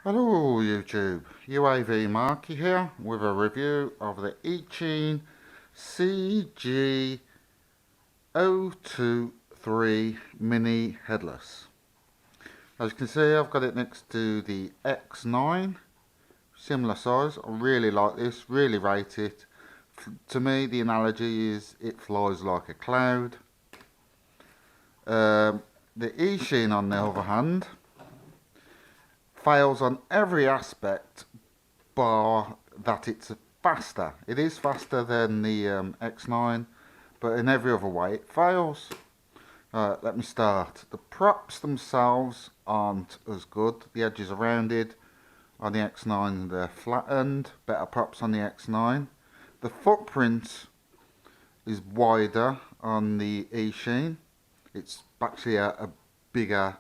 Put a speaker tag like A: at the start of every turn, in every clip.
A: Hello YouTube, UAV Marky here with a review of the EACHINE CG023 Mini Headless. As you can see, I've got it next to the X9, similar size. I really like this, really rate it. To me, the analogy is it flies like a cloud. The EACHINE on the other hand fails on every aspect bar that it's faster. It is faster than the X9, but in every other way it fails. Let me start. The props themselves aren't as good. The edges are rounded. On the X9 they're flattened. Better props on the X9. The footprint is wider on the EACHINE. It's actually a bigger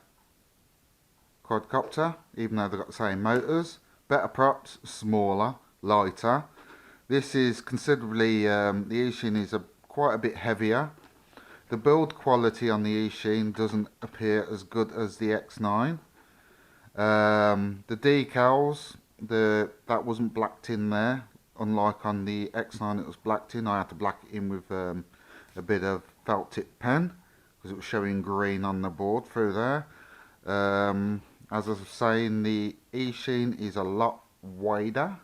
A: quadcopter, even though they've got the same motors. Better props, smaller, lighter. This is considerably, the EACHINE is quite a bit heavier. The build quality on the EACHINE doesn't appear as good as the X9. The decals, that wasn't blacked in there. Unlike on the X9 it was blacked in. I had to black it in with a bit of felt tip pen because it was showing green on the board through there. As I was saying, the EACHINE is a lot wider.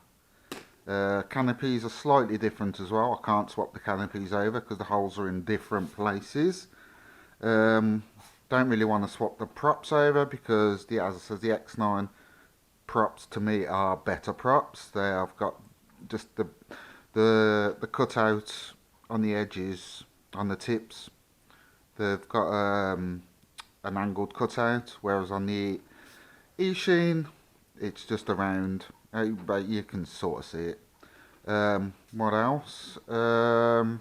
A: Canopies are slightly different as well. I can't swap the canopies over because the holes are in different places. Don't really want to swap the props over because, as I said, the X9 props to me are better props. I've got just the cutouts on the edges, on the tips. They've got an angled cutout, whereas on the EACHINE it's just around, but you can sort of see it. What else? The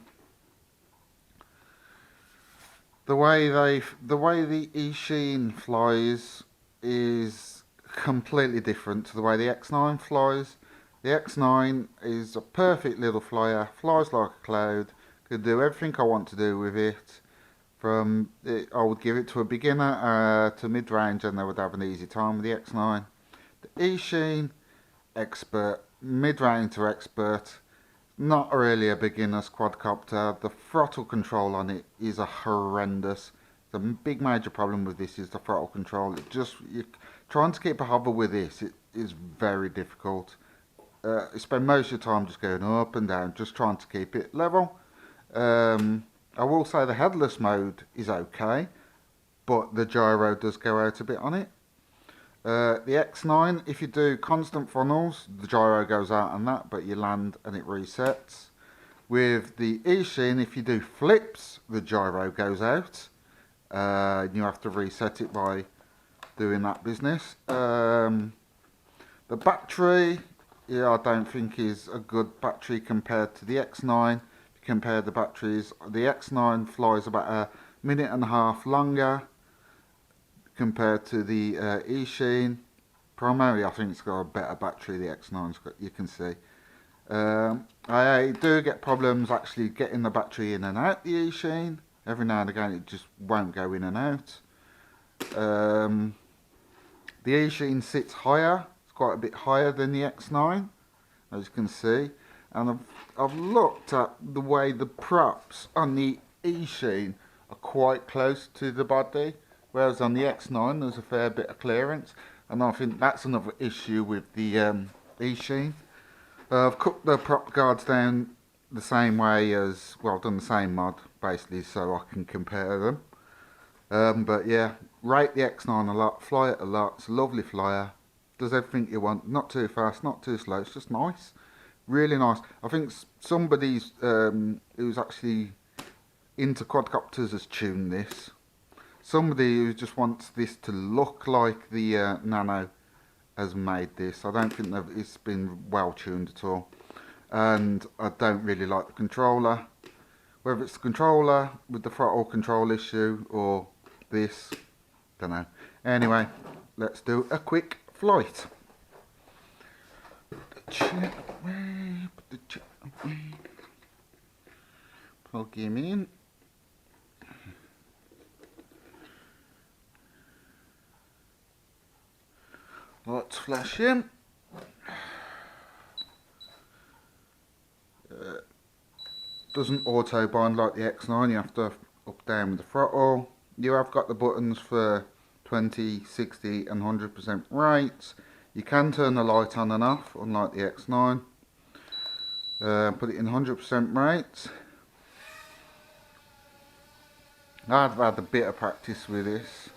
A: way the EACHINE flies is completely different to the way the X9 flies. The X9 is a perfect little flyer, flies like a cloud, can do everything I want to do with it. I would give it to a beginner to mid-range and they would have an easy time with the X9. The EACHINE, expert, mid-range to expert, not really a beginner's quadcopter. The throttle control on it is a horrendous. The big major problem with this is the throttle control. Trying to keep a hover with this, it is very difficult. You spend most of your time just going up and down, just trying to keep it level. I will say the headless mode is okay, but the gyro does go out a bit on it. The X9, if you do constant funnels, the gyro goes out on that, but you land and it resets. With the EACHINE, if you do flips, the gyro goes out. You have to reset it by doing that business. The battery, yeah, I don't think is a good battery compared to the X9. Compare the batteries, the X9 flies about a minute and a half longer compared to the EACHINE. Primarily I think it's got a better battery, the X9's got, you can see. I do get problems actually getting the battery in and out the EACHINE. Every now and again it just won't go in and out. The EACHINE sits higher, it's quite a bit higher than the X9, as you can see. And I've looked at the way the props on the EACHINE are quite close to the body, whereas on the X9 there's a fair bit of clearance, and I think that's another issue with the EACHINE. I've cut the prop guards down the same way as, well, I've done the same mod basically so I can compare them. But yeah, rate the X9 a lot, fly it a lot, it's a lovely flyer, does everything you want, not too fast, not too slow, it's just nice. Really nice. I think somebody's who's actually into quadcopters has tuned this. Somebody who just wants this to look like the Nano has made this. I don't think that it's been well tuned at all. And I don't really like the controller. Whether it's the controller with the throttle control issue or this, don't know. Anyway, let's do a quick flight. Plug him in. Lights flashing. Doesn't auto bind like the X9, you have to up down with the throttle. You have got the buttons for 20, 60 and 100% rates. You can turn the light on and off, unlike the X9. Put it in 100% rates. I've had a bit of practice with this,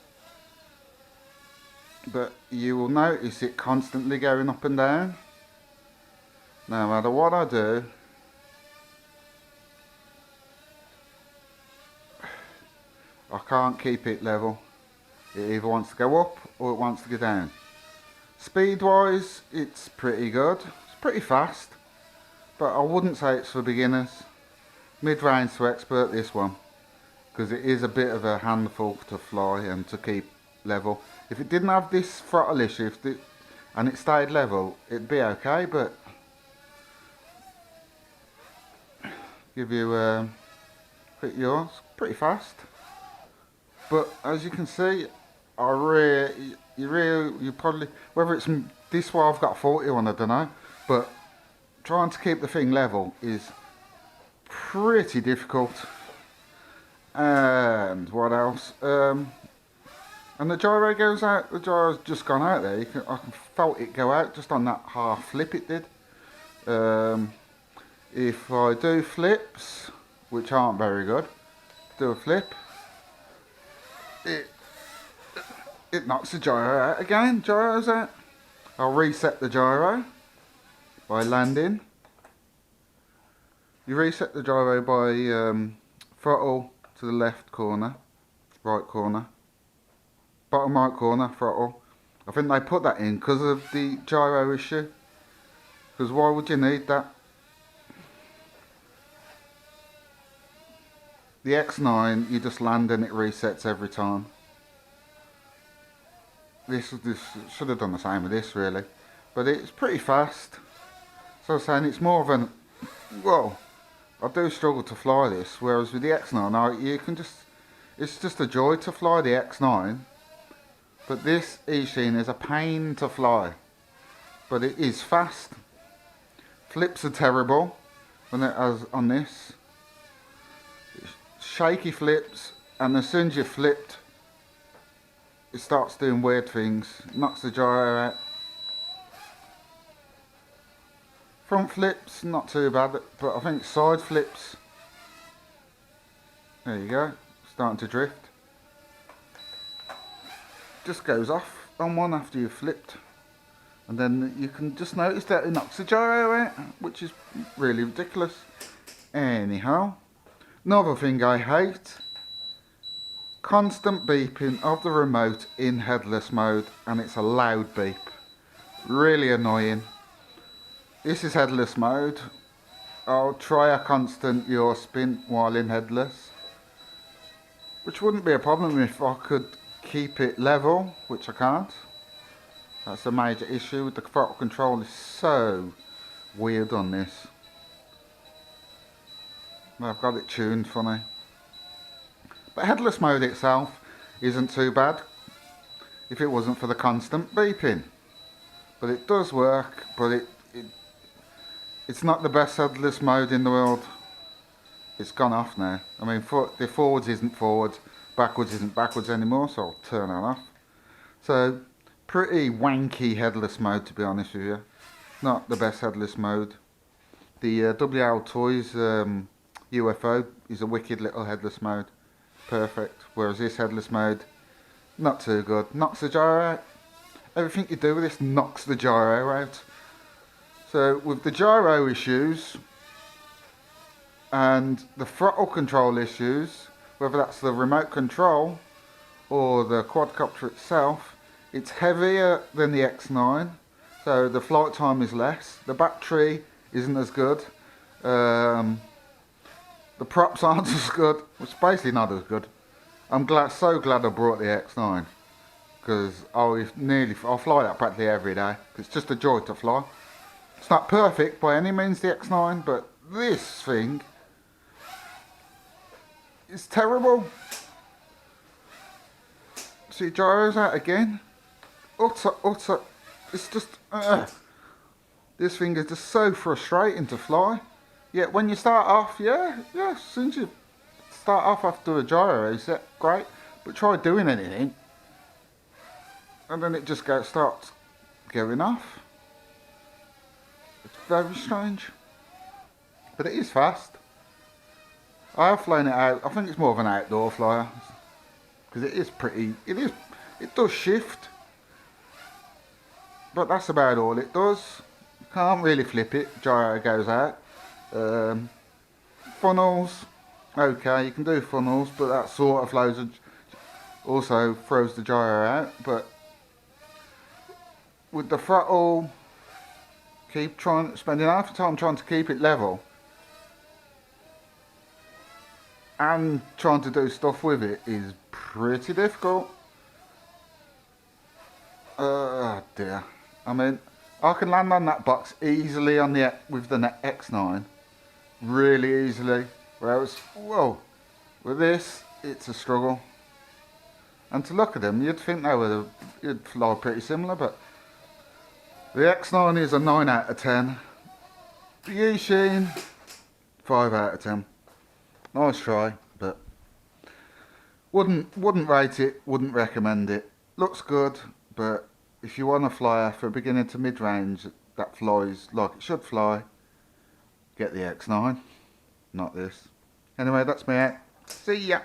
A: but you will notice it constantly going up and down. No matter what I do, I can't keep it level. It either wants to go up or it wants to go down. Speed wise, it's pretty good. It's pretty fast, but I wouldn't say it's for beginners. Mid-range to expert, this one, because it is a bit of a handful to fly and to keep level. If it didn't have this throttle issue and it stayed level, it'd be okay, but give you yours pretty fast. But as you can see, you probably, whether it's this way I've got 40 on, I don't know, but trying to keep the thing level is pretty difficult. And what else? And the gyro goes out. The gyro's just gone out there. I felt it go out just on that half flip it did. If I do flips, which aren't very good, do a flip, it knocks the gyro out again. Gyro's out. I'll reset the gyro by landing. You reset the gyro by throttle to the left corner, right corner, bottom right corner, throttle. I think they put that in because of the gyro issue. Because why would you need that? The X9, you just land and it resets every time. This should have done the same with this really, but it's pretty fast. So I was saying it's more of an, well, I do struggle to fly this, whereas with the X9, you can just, it's just a joy to fly the X9. But this EACHINE is a pain to fly, but it is fast. Flips are terrible when it has on this. Shaky flips, and as soon as you're flipped, it starts doing weird things, knocks the gyro out. Front flips, not too bad, but I think side flips, there you go, starting to drift. Just goes off on one after you've flipped, and then you can just notice that it knocks the gyro out, which is really ridiculous. Anyhow, another thing I hate, constant beeping of the remote in headless mode, and it's a loud beep. Really annoying. This is headless mode. I'll try a constant yaw spin while in headless, which wouldn't be a problem if I could keep it level, which I can't. That's a major issue. The throttle control is so weird on this. I've got it tuned funny. But headless mode itself isn't too bad if it wasn't for the constant beeping. But it does work, but it's not the best headless mode in the world. It's gone off now. I mean, the forwards isn't forwards, backwards isn't backwards anymore, so I'll turn that off. So, pretty wanky headless mode, to be honest with you. Not the best headless mode. The WL Toys UFO is a wicked little headless mode. Perfect. Whereas this headless mode, not too good. Knocks the gyro out. Everything you do with this knocks the gyro out. So with the gyro issues and the throttle control issues, whether that's the remote control or the quadcopter itself, it's heavier than the X9, so the flight time is less. The battery isn't as good. The props aren't as good, which basically not as good. I'm so glad I brought the X9, because I'll fly that practically every day. It's just a joy to fly. It's not perfect by any means, the X9, but this thing is terrible. See, gyro's out again. Utter It's just, this thing is just so frustrating to fly. Yet when you start off, yeah, as soon as you start off after a gyro reset, great. But try doing anything, and then it just starts going off. It's very strange. But it is fast. I have flown it out. I think it's more of an outdoor flyer. Because it is pretty, it does shift. But that's about all it does. You can't really flip it. Gyro goes out. Funnels, okay, you can do funnels, but that sort of also throws the gyro out. But with the throttle, spending half the time trying to keep it level and trying to do stuff with it is pretty difficult. Oh dear. I mean, I can land on that box easily with the X9, really easily. Whereas, whoa, with this, it's a struggle. And to look at them, you'd think you'd fly pretty similar, but the X9 is a 9 out of 10. The EACHINE, 5 out of 10. Nice try, but wouldn't rate it, wouldn't recommend it. Looks good, but if you want to fly for beginning to mid-range that flies like it should fly, get the X9, not this. Anyway, that's me out. See ya.